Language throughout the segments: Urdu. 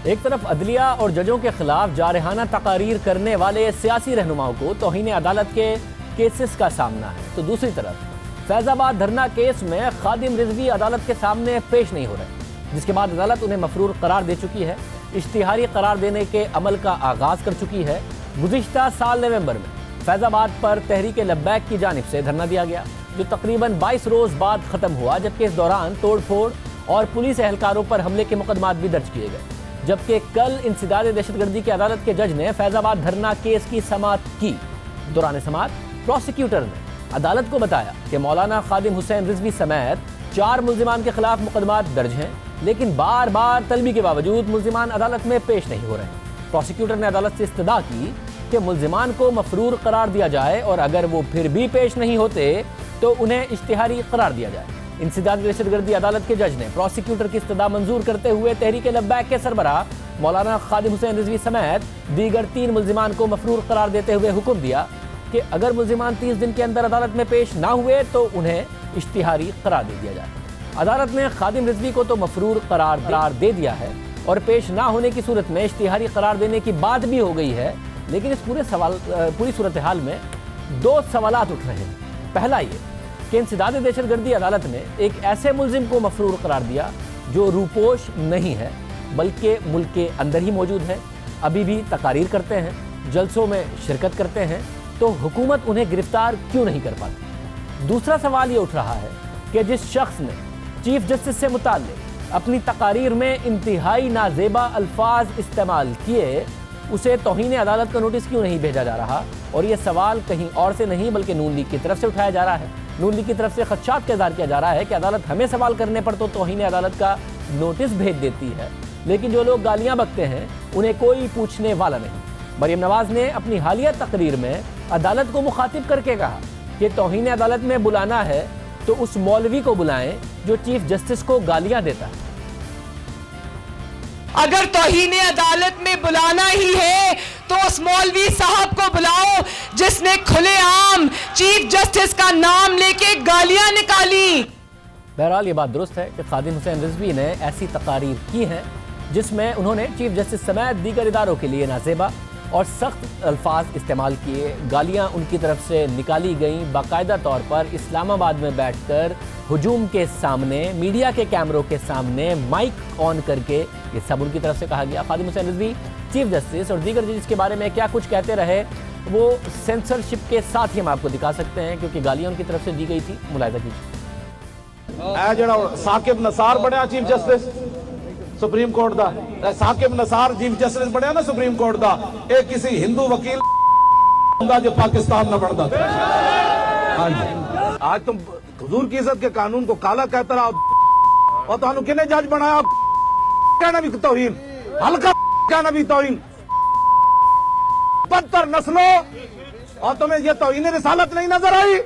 ایک طرف عدلیہ اور ججوں کے خلاف جارحانہ تقاریر کرنے والے سیاسی رہنماؤں کو توہین عدالت کے کیسز کا سامنا ہے، تو دوسری طرف فیض آباد دھرنا کیس میں خادم رضوی عدالت کے سامنے پیش نہیں ہو رہے، جس کے بعد عدالت انہیں مفرور قرار دے چکی ہے، اشتہاری قرار دینے کے عمل کا آغاز کر چکی ہے۔ گزشتہ سال نومبر میں فیض آباد پر تحریک لبیک کی جانب سے دھرنا دیا گیا، جو تقریباً 22 روز بعد ختم ہوا، جبکہ اس دوران توڑ پھوڑ اور پولیس اہلکاروں پر حملے کے مقدمات بھی درج کیے گئے، جبکہ کل انسداد دہشت گردی کی عدالت کے جج نے فیض آباد دھرنا کیس کی سماعت کی۔ دوران سماعت پروسیکیوٹر نے عدالت کو بتایا کہ مولانا خادم حسین رضوی سمیت 4 ملزمان کے خلاف مقدمات درج ہیں، لیکن بار بار طلبی کے باوجود ملزمان عدالت میں پیش نہیں ہو رہے ہیں۔ پروسیکیوٹر نے عدالت سے استدعا کی کہ ملزمان کو مفرور قرار دیا جائے، اور اگر وہ پھر بھی پیش نہیں ہوتے تو انہیں اشتہاری قرار دیا جائے۔ انسداد دہشت گردی عدالت کے جج نے پروسیکیوٹر کی استدعا منظور کرتے ہوئے تحریک لبیک کے سربراہ مولانا خادم حسین رضوی سمیت دیگر 3 ملزمان کو مفرور قرار دیتے ہوئے حکم دیا کہ اگر ملزمان 30 دن کے اندر عدالت میں پیش نہ ہوئے تو انہیں اشتہاری قرار دے دیا جائے۔ عدالت نے خادم رضوی کو تو مفرور قرار دے دیا ہے، اور پیش نہ ہونے کی صورت میں اشتہاری قرار دینے کی بات بھی ہو گئی ہے، لیکن اس پوری صورتحال میں 2 سوالات اٹھ رہے ہیں۔ پہلا یہ کہ انسداد دہشت گردی عدالت نے ایک ایسے ملزم کو مفرور قرار دیا جو روپوش نہیں ہے، بلکہ ملک کے اندر ہی موجود ہے، ابھی بھی تقاریر کرتے ہیں، جلسوں میں شرکت کرتے ہیں، تو حکومت انہیں گرفتار کیوں نہیں کر پاتی؟ دوسرا سوال یہ اٹھ رہا ہے کہ جس شخص نے چیف جسٹس سے متعلق اپنی تقاریر میں انتہائی نازیبا الفاظ استعمال کیے، اسے توہین عدالت کا نوٹس کیوں نہیں بھیجا جا رہا؟ اور یہ سوال کہیں اور سے نہیں بلکہ نون لیگ کی طرف سے اٹھایا جا رہا ہے۔ نون لیگ کی طرف سے خدشات کا اظہار کیا جا رہا ہے کہ عدالت ہمیں سوال کرنے پر تو توہین عدالت کا نوٹس بھیج دیتی ہے، لیکن جو لوگ گالیاں بکتے ہیں انہیں کوئی پوچھنے والا نہیں۔ مریم نواز نے اپنی حالیہ تقریر میں عدالت کو مخاطب کر کے کہا کہ توہین عدالت میں بلانا ہے تو اس مولوی کو بلائیں جو چیف جسٹس کو گالیاں دیتا ہے۔ اگر توہین عدالت میں بلانا ہی ہے تو اس مولوی صاحب کو بلاؤ جس نے کھلے عام چیف جسٹس کا نام لے کے گالیاں نکالی۔ بہرحال یہ بات درست ہے کہ خادم حسین رضوی نے ایسی تقاریر کی ہیں جس میں انہوں نے چیف جسٹس سمیت دیگر اداروں کے لیے نازیبا اور سخت الفاظ استعمال کیے، گالیاں ان کی طرف سے نکالی گئیں، باقاعدہ طور پر اسلام آباد میں بیٹھ کر ہجوم کے سامنے، میڈیا کے کیمروں کے سامنے مائک آن کر کے یہ سب ان کی طرف سے کہا گیا۔ خادم حسین رضوی چیف جسٹس اور دیگر ججز کے بارے میں کیا کچھ کہتے رہے وہ سینسرشپ کے ساتھ ہی ہم آپ کو دکھا سکتے ہیں، کیونکہ گالیاں ان کی طرف سے دی گئی تھی۔ ملاحظہ کیجیے۔ ثاقب نثار بنیا چیف جسٹس سپریم کورٹ دا، ثاقب نثار چیف جسٹس بنیا نا سپریم کورٹ دا، ایک کسی ہندو وکیل جو پاکستان نہ بڑھتا تھا۔ آج تم حضور کی عزت کے قانون کو کالا کہتا رہا، اور تو کنے جج بنایا، کہنا بھی توہین، ہلکا کہنا بھی توہین، بدتر نسلوں، اور تمہیں یہ توہین رسالت نہیں نظر آئی؟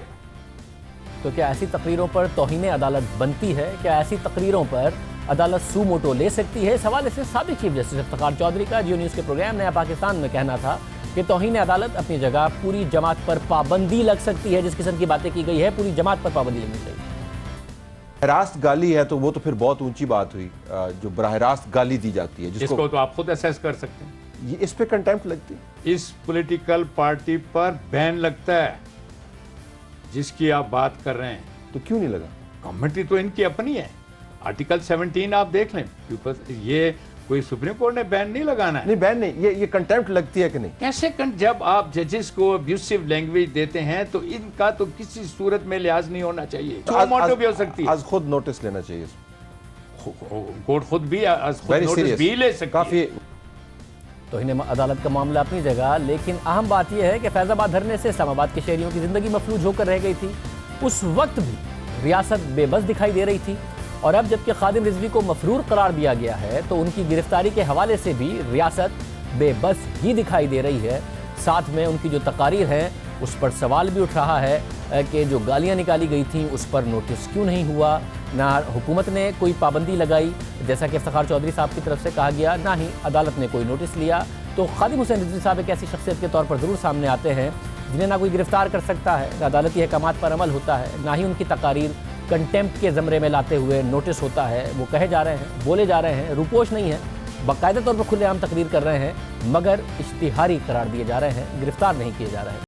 تو کیا ایسی تقریروں پر توہین عدالت بنتی ہے؟ کیا ایسی تقریروں پر عدالت سو موٹو لے سکتی ہے؟ سوال اس سے سابق چیف جسٹس افتخار چودھری کا جیو نیوز کے پروگرام نیا پاکستان میں کہنا تھا کہ توہین عدالت اپنی جگہ، پوری جماعت پر پابندی لگ سکتی ہے۔ جس قسم کی باتیں کی گئی ہے، پوری جماعت پر پابندی لگنی چاہیے۔ براہ راست گالی ہے تو وہ تو پھر بہت اونچی بات ہوئی، جو براہ راست گالی دی جاتی ہے، جس کو تو آپ خود اسیس کر سکتے ہیں۔ یہ اس پہ کنٹیمپٹ لگتی ہے، اس پولیٹیکل پارٹی پر بین لگتا ہے جس کی آپ بات کر رہے ہیں۔ تو کیوں نہیں لگا؟ کمیٹی تو ان کی اپنی ہے، آرٹیکل 17 آپ دیکھ لیں، یہ کوئی سپریم کورٹ نے بین نہیں لگانا ہے۔ نہیں بین نہیں، یہ کنٹیمپٹ لگتی ہے کہ نہیں؟ کیسے جب آپ ججز کو ابیوسو لینگویج دیتے ہیں تو ان کا تو کسی صورت میں لحاظ نہیں ہونا چاہیے، موٹو بھی ہو سکتی ہے۔ آج خود نوٹس لینا چاہیے، کورٹ خود بھی نوٹس بھی لے سکتی ہے۔ کافی توہین عدالت کا معاملہ اپنی جگہ، لیکن اہم بات یہ ہے کہ فیض آباد دھرنے سے اسلام آباد کے شہریوں کی زندگی مفلوج ہو کر رہ گئی تھی۔ اس وقت بھی ریاست بے بس دکھائی دے رہی تھی، اور اب جبکہ خادم رضوی کو مفرور قرار دیا گیا ہے تو ان کی گرفتاری کے حوالے سے بھی ریاست بے بس ہی دکھائی دے رہی ہے۔ ساتھ میں ان کی جو تقاریر ہیں اس پر سوال بھی اٹھ رہا ہے کہ جو گالیاں نکالی گئی تھیں اس پر نوٹس کیوں نہیں ہوا، نہ حکومت نے کوئی پابندی لگائی جیسا کہ افتخار چودھری صاحب کی طرف سے کہا گیا، نہ ہی عدالت نے کوئی نوٹس لیا۔ تو خادم حسین رضوی صاحب ایک ایسی شخصیت کے طور پر ضرور سامنے آتے ہیں جنہیں نہ کوئی گرفتار کر سکتا ہے، نہ عدالتی احکامات پر عمل ہوتا ہے، نہ ہی ان کی تقاریر کنٹیمپٹ کے زمرے میں لاتے ہوئے نوٹس ہوتا ہے۔ وہ کہے جا رہے ہیں، بولے جا رہے ہیں، روپوش نہیں ہے، باقاعدہ طور پر کھلے عام تقریر کر رہے ہیں مگر اشتہاری قرار دیے جا رہے ہیں، گرفتار نہیں کیے جا رہے ہیں۔